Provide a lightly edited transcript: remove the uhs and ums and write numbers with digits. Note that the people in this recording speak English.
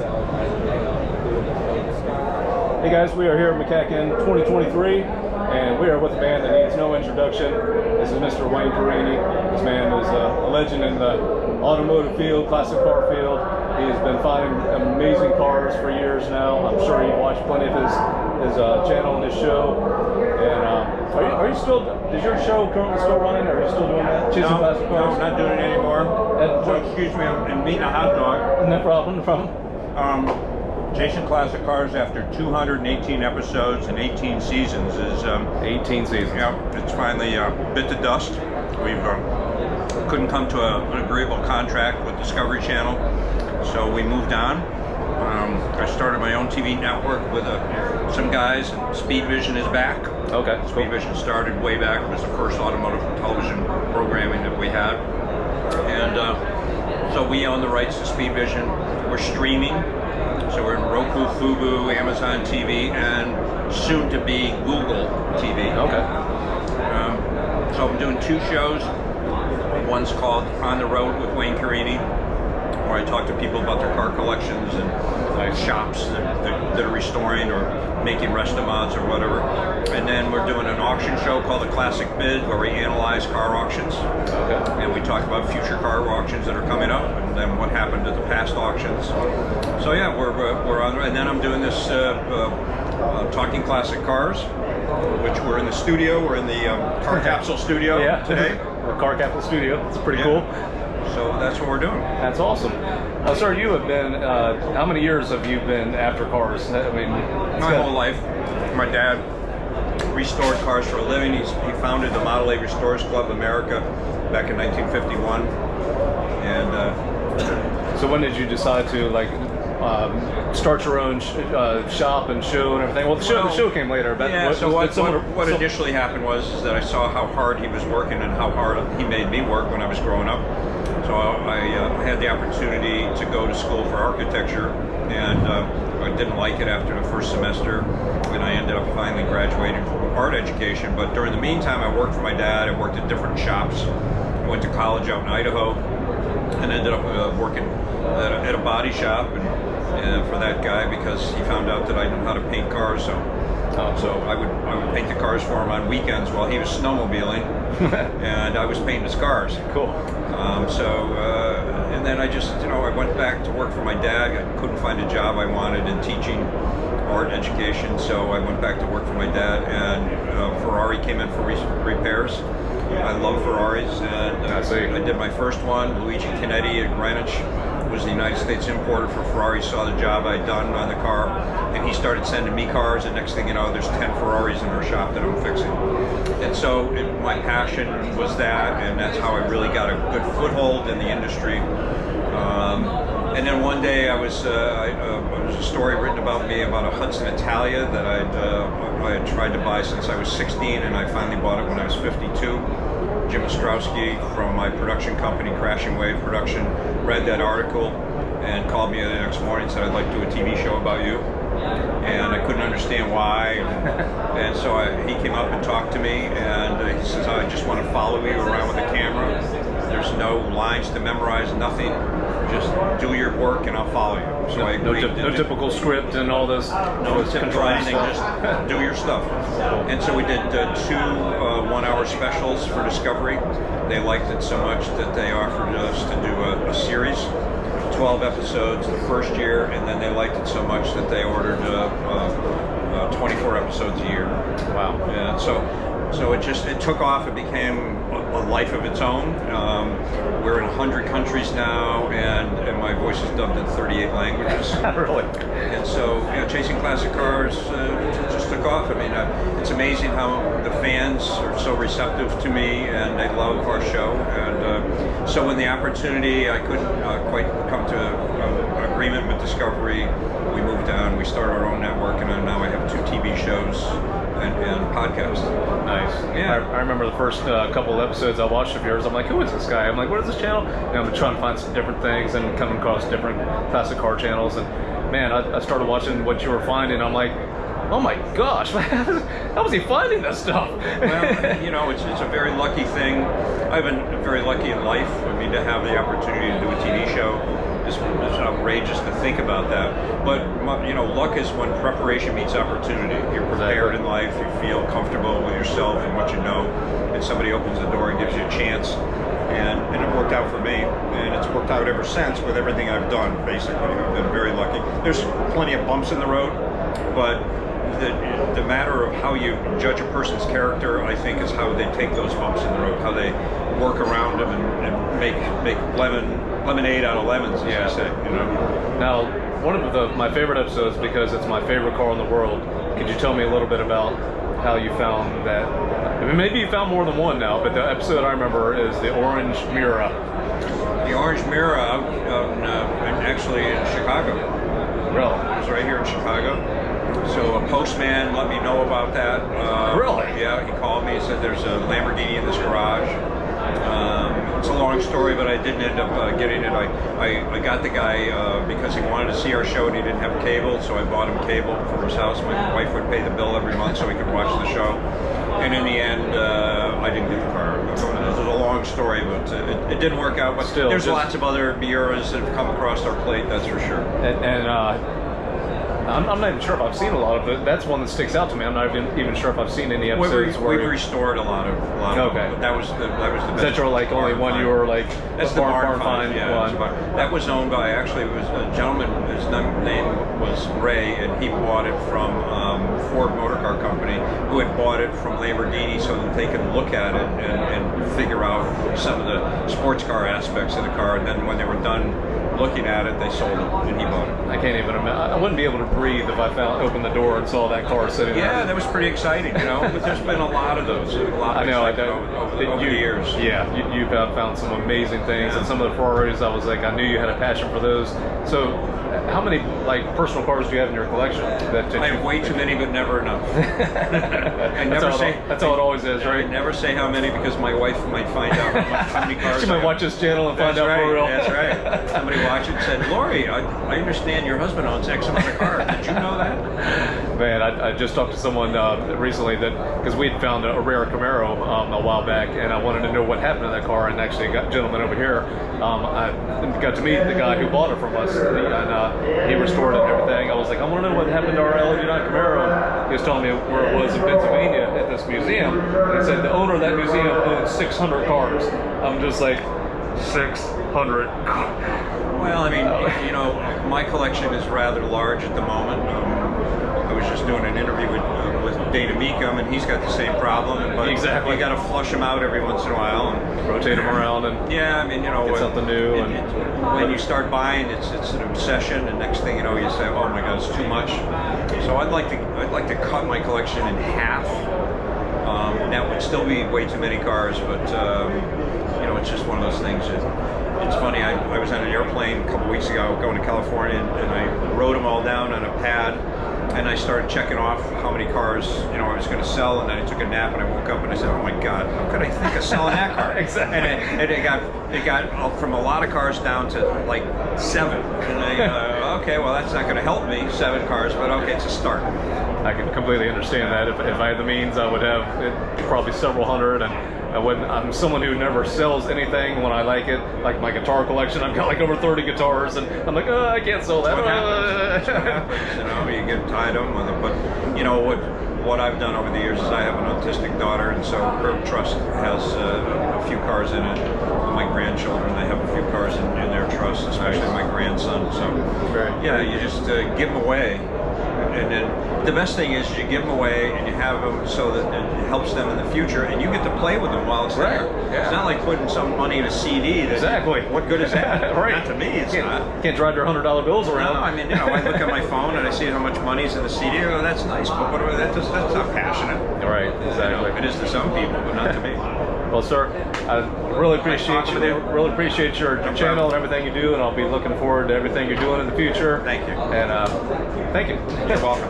Hey guys, we are here at MCACN 2023, and we are with a band that needs no introduction. This is Mr. Wayne Carani. This man is a legend in the automotive field, classic car field. He has been finding amazing cars for years now. I'm sure you've watched plenty of his channel and his show. And are you still? Is your show currently still running? Or are you still doing that? Chasing classic cars? No, I'm not doing it anymore. So excuse me, I'm eating a hot dog. No problem. No problem. Chasing Classic Cars after 218 episodes and 18 seasons is 18 seasons. Yeah, it's finally bit the dust. We've couldn't come to an agreeable contract with Discovery Channel, so we moved on. I started my own TV network with some guys, and Speed Vision is back. Okay. Speed Vision started way back. It was the first automotive television programming that we had, and so we own the rights to Speed Vision. We're streaming. So we're in Roku, Fubo, Amazon TV, and soon to be Google TV. Okay. So I'm doing two shows. One's called On the Road with Wayne Carani, where I talk to people about their car collections and shops that are restoring or making restaurants or whatever. And then we're doing an auction show called The Classic Bid, where we analyze car auctions. Okay. And we talk about future car auctions that are coming up, and then what happened at the past auctions. So yeah, we're on. And then I'm doing this Talking Classic Cars, which we're in the studio. We're in the Car Capsule studio today. The Car Capsule studio. It's pretty cool. So that's what we're doing. That's awesome. Sir, you have been, how many years have you been after cars? I mean, my whole life. My dad restored cars for a living. He founded the Model A Restorers Club of America back in 1951. And so when did you decide to start your own shop and show and everything? Well, the show came later. But what initially happened was that I saw how hard he was working and how hard he made me work when I was growing up. So I had the opportunity to go to school for architecture, and I didn't like it after the first semester, and I ended up finally graduating from art education. But during the meantime, I worked for my dad. I worked at different shops. I went to college out in Idaho, and ended up working at a body shop and for that guy, because he found out that I knew how to paint cars. So I would paint the cars for him on weekends while he was snowmobiling, and I was painting his cars. Cool. And then I just, I went back to work for my dad. I couldn't find a job I wanted in teaching art education, so I went back to work for my dad, and Ferrari came in for repairs. I love Ferraris, and I did my first one. Luigi Canetti at Greenwich was the United States importer for Ferrari, saw the job I'd done on the car, and he started sending me cars, and next thing you know, there's 10 Ferraris in our shop that I'm fixing. And so my passion was that, and that's how I really got a good foothold in the industry. And then one day there was a story written about me about a Hudson Italia that I had tried to buy since I was 16, and I finally bought it when I was 52. Jim Ostrowski from my production company, Crashing Wave Production, read that article and called me the next morning and said, "I'd like to do a TV show about you." And I couldn't understand why. And so he came up and talked to me, and he says, "I just want to follow you around with a camera. There's no lines to memorize, nothing. Just do your work and I'll follow you." So I agreed. No typical script and all this. No typical anything, just do your stuff. And so we did two 1-hour specials for Discovery. They liked it so much that they offered us to do a series, 12 episodes the first year, and then they liked it so much that they ordered 24 episodes a year. Wow. Yeah, so it took off. It became a life of its own. We're in 100 countries now, and my voice is dubbed in 38 languages. Really? And so, Chasing Classic Cars just took off. I mean, it's amazing how the fans are so receptive to me, and they love our show. And so when the opportunity, I couldn't quite come to an agreement with Discovery, we moved on. We started our own network, and now I have 2 TV shows and podcast. Nice. Yeah. I remember the first couple of episodes I watched of yours. I'm like, who is this guy? I'm like, what is this channel? And I'm trying to find some different things and coming across different classic car channels. And man, I started watching what you were finding. I'm like, oh my gosh, how was he finding this stuff? Well, it's a very lucky thing. I've been very lucky in life, to have the opportunity to do a TV show is outrageous to think about that. But you know, luck is when preparation meets opportunity. You're prepared in life. You feel comfortable with yourself and what you know, and somebody opens the door and gives you a chance. And it worked out for me, and it's worked out ever since with everything I've done. Basically, I've been very lucky. There's plenty of bumps in the road, but the matter of how you judge a person's character, I think, is how they take those bumps in the road, how they work around them and make lemonade out of lemons, as I say. You know. Now, one of my favorite episodes, because it's my favorite car in the world. Could you tell me a little bit about how you found that? I mean, maybe you found more than one now, but the episode I remember is the Orange Mira. The Orange Mira, actually in Chicago. Really? It was right here in Chicago. So a postman let me know about that. Really? Yeah, he called me. He said there's a Lamborghini in this garage. It's a long story, but I didn't end up getting it. I got the guy because he wanted to see our show and he didn't have cable, so I bought him cable for his house. My wife would pay the bill every month so he could watch the show. And in the end, I didn't get the car. This is a long story, but it didn't work out. But still, there's lots of other Miuras that have come across our plate, that's for sure. I'm not even sure if I've seen a lot of it. That's one that sticks out to me. I'm not even sure if I've seen any episodes where we've restored a lot of okay. But that was the best. Is that your like only one find. you were like that's the barn find one? That was owned by it was a gentleman. His name was Ray, and he bought it from Ford Motor Car Company, who had bought it from Lamborghini so that they could look at it and figure out some of the sports car aspects of the car. And then when they were done looking at it, they sold it, and he bought it. I can't even imagine. I wouldn't be able to breathe if I opened the door and saw that car sitting there. Yeah, that was pretty exciting, you know. But there's been a lot of those. I know. Over the years. Yeah, you've found some amazing things, and some of the Ferraris. I was like, I knew you had a passion for those. So, how many like personal cars do you have in your collection? I have way too many, but never enough. That's how it always is, right? I never say how many because my wife might find out how many cars. She might watch this channel and find out for real. That's right. Somebody watched it and said, Lori, I understand your husband owns X amount of cars. Did you know that? Man, I just talked to someone recently that, because we had found a rare Camaro a while back, and I wanted to know what happened to that car, and actually got a gentleman over here. I got to meet the guy who bought it from us, and he restored it and everything. I was like, I want to know what happened to our LED9 Camaro. He was telling me where it was in Pennsylvania at this museum, and he said the owner of that museum owns 600 cars. I'm just like, 600 cars. Well, I mean, you know, my collection is rather large at the moment. I was just doing an interview with Dana Meekum, and he's got the same problem. But exactly. You got to flush them out every once in a while and rotate them around, and yeah, I mean, you know, get something new. When you start buying, it's an obsession, and next thing you know, you say, oh my God, it's too much. So I'd like to cut my collection in half. That would still be way too many cars, but you know, it's just one of those things. It's funny, I was on an airplane a couple weeks ago going to California, and I wrote them all down on a pad, and I started checking off how many cars, you know, I was going to sell, and then I took a nap, and I woke up and I said, oh my God, how could I think of selling that car? Exactly. And it got from a lot of cars down to like 7. And I, okay, well, that's not going to help me, 7 cars, but okay, it's a start. I can completely understand that. If I had the means, I would have probably several hundred, and I'm someone who never sells anything when I like it. Like my guitar collection, I've got like over 30 guitars, and I'm like, oh, I can't sell that. What happens, you know, you get tied up with it. But you know what I've done over the years is I have an autistic daughter, and so her trust has a few cars in it. My grandchildren, they have a few cars in their trust, especially my grandson. So yeah, you just give them away. And then the best thing is you give them away and you have them so that it helps them in the future, and you get to play with them while it's there. Yeah. It's not like putting some money in a CD. Exactly. What good is that? Right. Not to me, it's not. Can't drive your $100 bills around. No, I mean, you know, I look at my phone and I see how much money's in the CD. I go, that's nice, but that's not passionate. Right, exactly. You know, it is to some people, but not to me. Well, sir, I really appreciate you. Really appreciate your channel and everything you do, and I'll be looking forward to everything you're doing in the future. Thank you. And thank you. You're welcome.